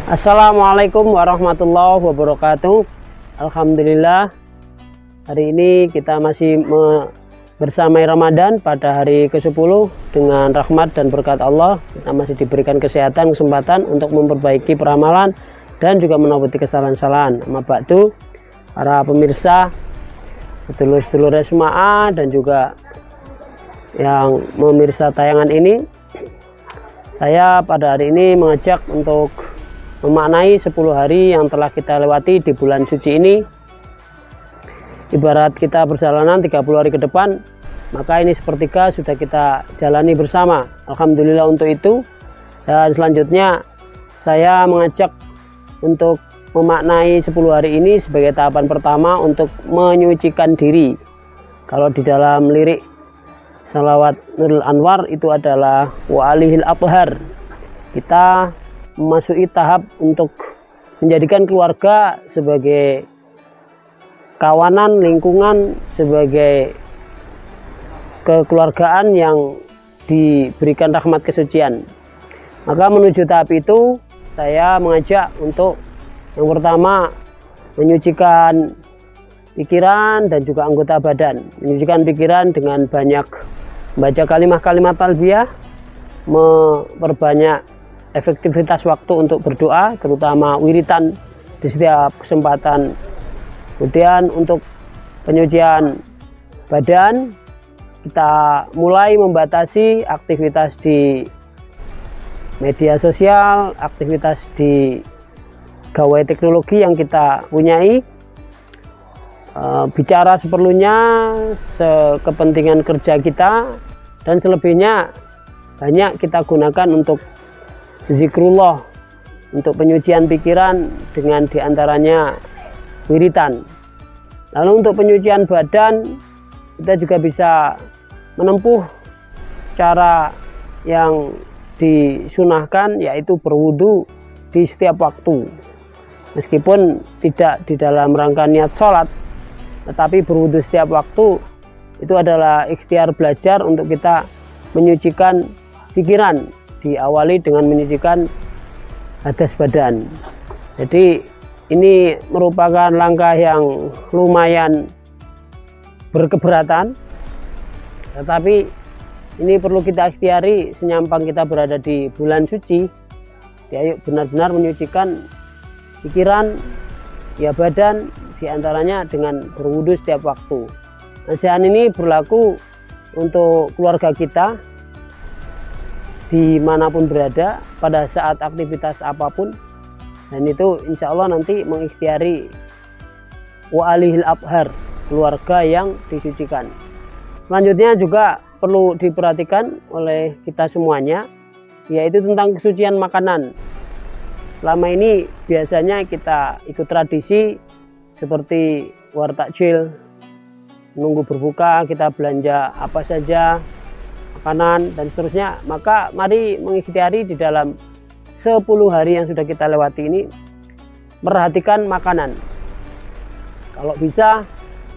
Assalamualaikum warahmatullahi wabarakatuh. Alhamdulillah, hari ini kita masih bersamai Ramadan pada hari ke-10 dengan rahmat dan berkat Allah. Kita masih diberikan kesehatan, kesempatan untuk memperbaiki peramalan dan juga menobati kesalahan-kesalahan. Amma ba'du, para pemirsa, sedulur-sedulur Sema'a dan juga yang memirsa tayangan ini, saya pada hari ini mengajak untuk memaknai 10 hari yang telah kita lewati di bulan suci ini. Ibarat kita perjalanan 30 hari ke depan, maka ini sepertiga sudah kita jalani bersama. Alhamdulillah untuk itu. Dan selanjutnya saya mengajak untuk memaknai 10 hari ini sebagai tahapan pertama untuk menyucikan diri. Kalau di dalam lirik Salawat Nurul Anwar itu adalah wa alihil athhar. Kita memasuki tahap untuk menjadikan keluarga sebagai kawanan, lingkungan, sebagai kekeluargaan yang diberikan rahmat kesucian. Maka menuju tahap itu saya mengajak untuk yang pertama menyucikan pikiran dan juga anggota badan. Menyucikan pikiran dengan banyak membaca kalimat-kalimat talbiyah, memperbanyak efektivitas waktu untuk berdoa, terutama wiritan di setiap kesempatan. Kemudian untuk penyucian badan, kita mulai membatasi aktivitas di media sosial, aktivitas di gawai teknologi yang kita punyai, bicara seperlunya, sekepentingan kerja kita, dan selebihnya banyak kita gunakan untuk zikrullah, untuk penyucian pikiran dengan diantaranya wiritan. Lalu untuk penyucian badan, kita juga bisa menempuh cara yang disunahkan, yaitu berwudu di setiap waktu. Meskipun tidak di dalam rangka niat sholat, tetapi berwudu setiap waktu itu adalah ikhtiar belajar untuk kita menyucikan pikiran. Diawali dengan menyucikan hadas badan. Jadi ini merupakan langkah yang lumayan berkeberatan, tetapi ini perlu kita ikhtiari senyampang kita berada di bulan suci. Ayo benar-benar menyucikan pikiran, ya badan, diantaranya dengan berwudu setiap waktu. Nasihat ini berlaku untuk keluarga kita dimanapun berada, pada saat aktivitas apapun, dan itu insya Allah nanti mengikhtiari wa alihil athhar, keluarga yang disucikan. Selanjutnya juga perlu diperhatikan oleh kita semuanya, yaitu tentang kesucian makanan. Selama ini biasanya kita ikut tradisi seperti war takjil, menunggu berbuka kita belanja apa saja, makanan dan seterusnya. Maka mari mengikhtiari di dalam 10 hari yang sudah kita lewati ini, perhatikan makanan. Kalau bisa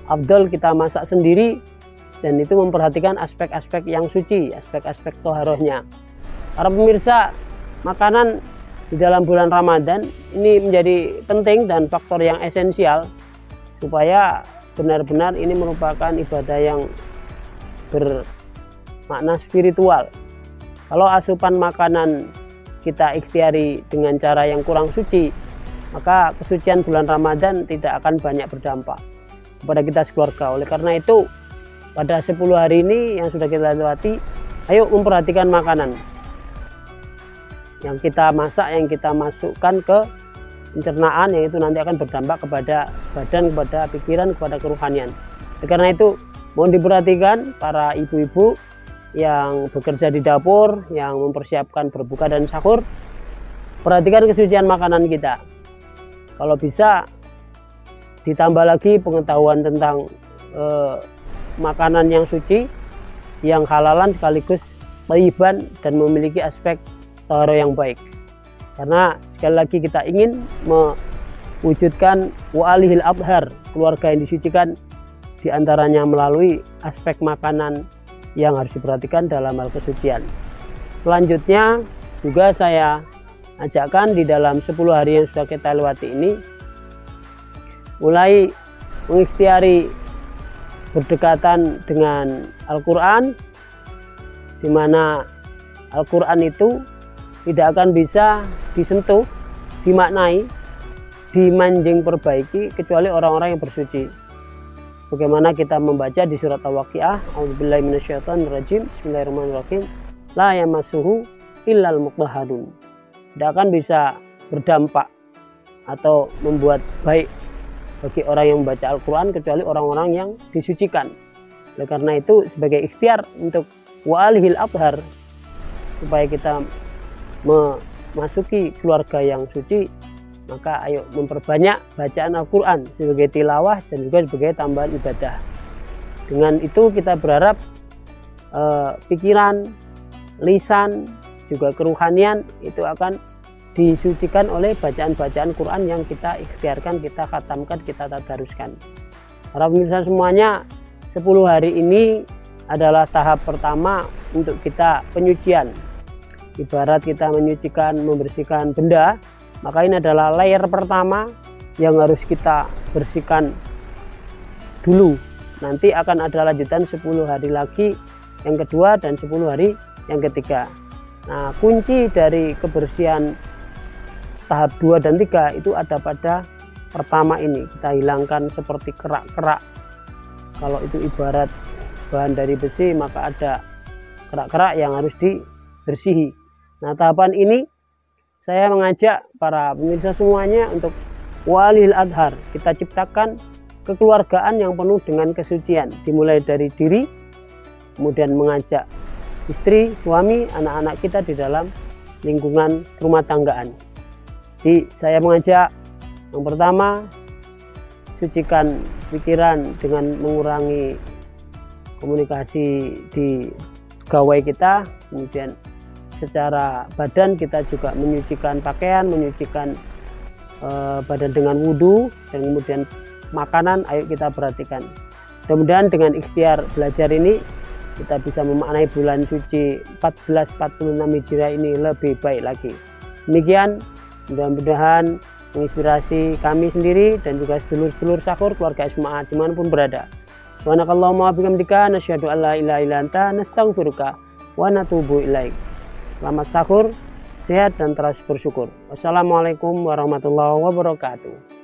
afdol kita masak sendiri, dan itu memperhatikan aspek-aspek yang suci, aspek-aspek toharohnya. Para pemirsa, makanan di dalam bulan Ramadan ini menjadi penting dan faktor yang esensial supaya benar-benar ini merupakan ibadah yang makna spiritual. Kalau asupan makanan kita ikhtiari dengan cara yang kurang suci, maka kesucian bulan Ramadan tidak akan banyak berdampak kepada kita sekeluarga. Oleh karena itu, pada 10 hari ini yang sudah kita lewati, ayo memperhatikan makanan yang kita masak, yang kita masukkan ke pencernaan, yang itu nanti akan berdampak kepada badan, kepada pikiran, kepada keruhanian. Oleh karena itu, mohon diperhatikan para ibu-ibu yang bekerja di dapur, yang mempersiapkan berbuka dan sahur, perhatikan kesucian makanan kita. Kalau bisa ditambah lagi pengetahuan tentang makanan yang suci, yang halalan sekaligus thayyiban dan memiliki aspek taharah yang baik. Karena sekali lagi kita ingin mewujudkan wa alihil athhar, keluarga yang disucikan, diantaranya melalui aspek makanan yang harus diperhatikan dalam hal kesucian. Selanjutnya juga saya ajakkan di dalam 10 hari yang sudah kita lewati ini, mulai mengikhtiari berdekatan dengan Al-Quran, di mana Al-Quran itu tidak akan bisa disentuh, dimaknai, dimanjing perbaiki kecuali orang-orang yang bersuci. Bagaimana kita membaca di surat Al-Waqiah, A'udzubillahi minasyaitonirrajim, Bismillahirrahmanirrahim, la yamassuhu illal mutahharun. Tidak akan bisa berdampak atau membuat baik bagi orang yang membaca Al-Quran kecuali orang-orang yang disucikan. Oleh karena itu, sebagai ikhtiar untuk wa'alihil athhar, supaya kita memasuki keluarga yang suci, maka ayo memperbanyak bacaan Al-Quran sebagai tilawah dan juga sebagai tambahan ibadah. Dengan itu kita berharap pikiran, lisan, juga keruhanian itu akan disucikan oleh bacaan-bacaan Quran yang kita ikhtiarkan, kita khatamkan, kita tadaruskan. Para pemirsa semuanya, 10 hari ini adalah tahap pertama untuk kita penyucian. Ibarat kita menyucikan, membersihkan benda, maka ini adalah layer pertama yang harus kita bersihkan dulu. Nanti akan ada lanjutan 10 hari lagi yang kedua dan 10 hari yang ketiga. Nah, kunci dari kebersihan tahap 2 dan 3 itu ada pada pertama ini. Kita hilangkan seperti kerak-kerak. Kalau itu ibarat bahan dari besi, maka ada kerak-kerak yang harus dibersihi. Nah, tahapan ini saya mengajak para pemirsa semuanya untuk wa'alihil athhar. Kita ciptakan kekeluargaan yang penuh dengan kesucian, dimulai dari diri, kemudian mengajak istri, suami, anak-anak kita di dalam lingkungan rumah tanggaan. Jadi saya mengajak yang pertama, sucikan pikiran dengan mengurangi komunikasi di gawai kita, kemudian secara badan kita juga menyucikan pakaian, menyucikan badan dengan wudhu, dan kemudian makanan ayo kita perhatikan. Mudah-mudahan dengan ikhtiar belajar ini kita bisa memaknai bulan suci 1446 Hijriah ini lebih baik lagi. Demikian, mudah-mudahan menginspirasi kami sendiri dan juga sedulur-sedulur Sahur keluarga Ismaat dimanapun berada. Subhanakallahumma wa bihamdika nasyhadu an la ilaha illa anta nastaghfiruka wa natubu ilaik. Selamat sahur, sehat dan terus bersyukur. Wassalamualaikum warahmatullahi wabarakatuh.